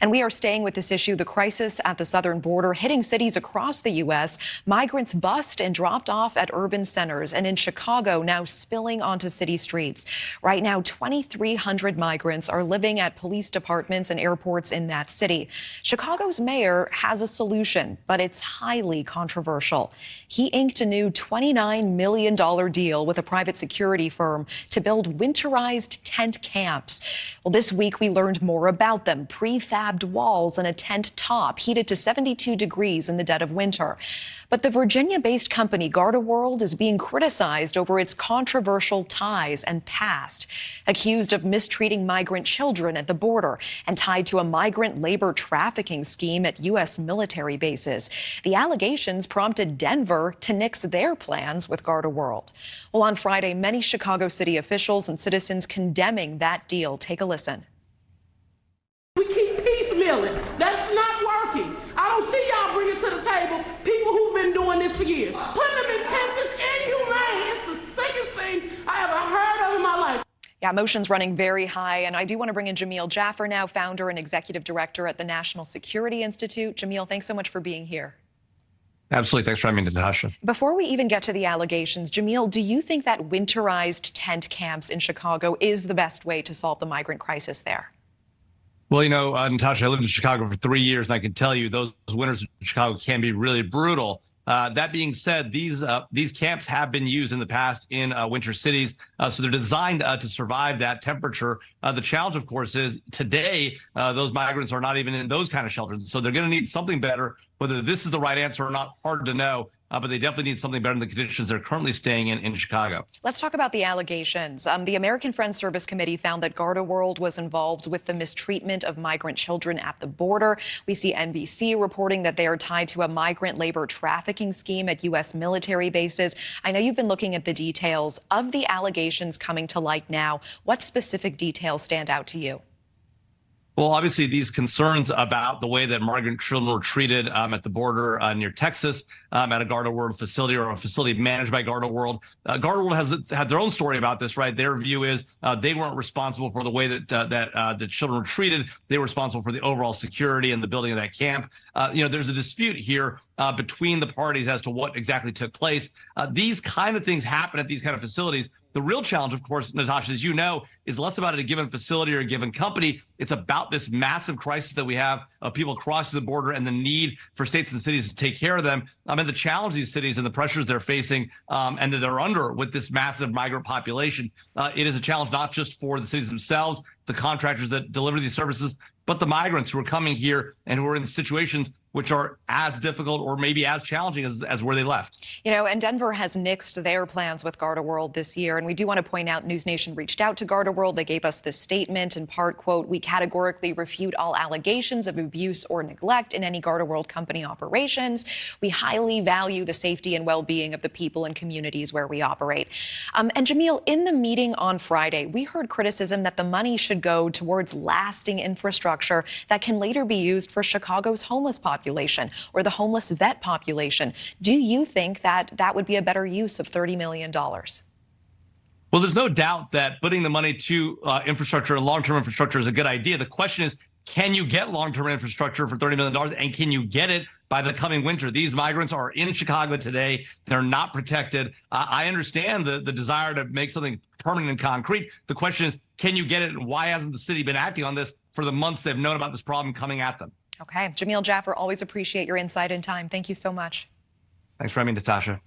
And we are staying with this issue, the crisis at the southern border hitting cities across the U.S. Migrants bussed and dropped off at urban centers, and in Chicago now spilling onto city streets. Right now, 2,300 migrants are living at police departments and airports in that city. Chicago's mayor has a solution, but it's highly controversial. He inked a new $29 million deal with a private security firm to build winterized tent camps. Well, this week we learned more about them. Prefabbed walls and a tent top heated to 72 degrees in the dead of winter. But the Virginia-based company Gardaworld is being criticized over its controversial ties and past, accused of mistreating migrant children at the border and tied to a migrant labor trafficking scheme at U.S. military bases. The allegations prompted Denver to nix their plans with Gardaworld. Well, on Friday, many Chicago city officials and citizens condemning that deal. Take a listen. We keep piecemealing. That's not working. I don't see y'all bringing to the table people who've been doing this for years. Putting them in tents is inhumane. It's the sickest thing I ever heard of in my life. Yeah, emotions running very high. And I do want to bring in Jamil Jaffer now, founder and executive director at the National Security Institute. Jamil, thanks so much for being here. Absolutely. Thanks for having me, Natasha. Before we even get to the allegations, Jamil, do you think that winterized tent camps in Chicago is the best way to solve the migrant crisis there? Well, you know, Natasha, I lived in Chicago for 3 years, and I can tell you those winters in Chicago can be really brutal. That being said, these camps have been used in the past in winter cities, so they're designed to survive that temperature. The challenge, of course, is today those migrants are not even in those kind of shelters, so they're going to need something better. Whether this is the right answer or not, hard to know. But they definitely need something better than the conditions they're currently staying in Chicago. Let's talk about the allegations. The American Friends Service Committee found that Gardaworld was involved with the mistreatment of migrant children at the border. We see NBC reporting that they are tied to a migrant labor trafficking scheme at U.S. military bases. I know you've been looking at the details of the allegations coming to light now. What specific details stand out to you? Well, obviously, these concerns about the way that migrant children were treated at the border near Texas at a Gardaworld facility or a facility managed by Gardaworld. Gardaworld has had their own story about this, right? Their view is they weren't responsible for the way that the children were treated. They were responsible for the overall security and the building of that camp. There's a dispute here between the parties as to what exactly took place. These kind of things happen at these kind of facilities. The real challenge, of course, Natasha, as you know, is less about a given facility or a given company. It's about this massive crisis that we have of people crossing the border and the need for states and cities to take care of them. And the challenge these cities and the pressures they're facing and that they're under with this massive migrant population. It is a challenge not just for the cities themselves, the contractors that deliver these services, but the migrants who are coming here and who are in situations which are as difficult or maybe as challenging as where they left. You know, and Denver has nixed their plans with Gardaworld this year. And we do want to point out News Nation reached out to Gardaworld. They gave us this statement in part, quote, "We categorically refute all allegations of abuse or neglect in any Gardaworld company operations. We highly value the safety and well-being of the people and communities where we operate." And Jamil, in the meeting on Friday, we heard criticism that the money should go towards lasting infrastructure that can later be used for Chicago's homeless population or the homeless vet population. Do you think that that would be a better use of $30 million? Well, there's no doubt that putting the money to infrastructure and long-term infrastructure is a good idea. The question is, can you get long-term infrastructure for $30 million, and can you get it by the coming winter? These migrants are in Chicago today. They're not protected. I understand the desire to make something permanent and concrete. The question is, can you get it, and why hasn't the city been acting on this for the months they've known about this problem coming at them? Okay. Jamil Jaffer, always appreciate your insight and time. Thank you so much. Thanks for having me, Natasha.